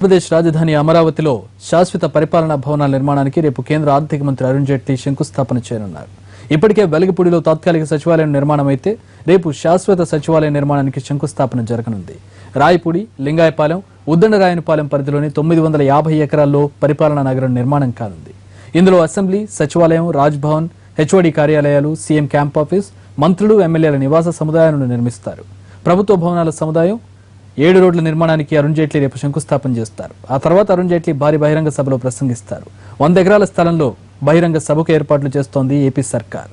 ఆంధ్రప్రదేశ్ రాజధాని అమరావతిలో శాశ్వత పరిపాలనా భవనాల నిర్మాణానికి రేపు కేంద్ర ఆర్థిక మంత్రి అరుణ్ జైట్లీ శంకుస్థాపన చేయనున్నారు. ఇప్పటికే వెలగపూడిలో తాత్కాలిక సచివాలయం నిర్మాణం అయితే రేపు శాశ్వత సచివాలయ నిర్మాణానికి శంకుస్థాపన జరగనుంది. రాయపూడి, లింగాయపాలెం, ఉద్దండరాయనపాలెం పరిధిలోని 950 ఎకరాల్లో పరిపాలనా నగరం నిర్మాణం కానుంది. ఇందులో అసెంబ్లీ, సచివాలయం, రాజ్భవన్, హెచ్ఓడి కార్యాలయాలు, సీఎం క్యాంప్ ఆఫీస్, మంత్రులు, ఎమ్మెల్యేల నివాస సముదాయాలను నిర్మిస్తారు. ప్రభుత్వ భవనాల సముదాయం 7 రోడ్ల నిర్మాణానికి అరుణ్ జైట్లీ రేపు శంకుస్థాపన చేస్తారు. ఆ తర్వాత అరుణ్ జైట్లీ భారీ బహిరంగ సభలో ప్రసంగిస్తారు. 100 ఎకరాల స్థలంలో బహిరంగ సభకు ఏర్పాట్లు చేస్తోంది ఏపీ సర్కార్.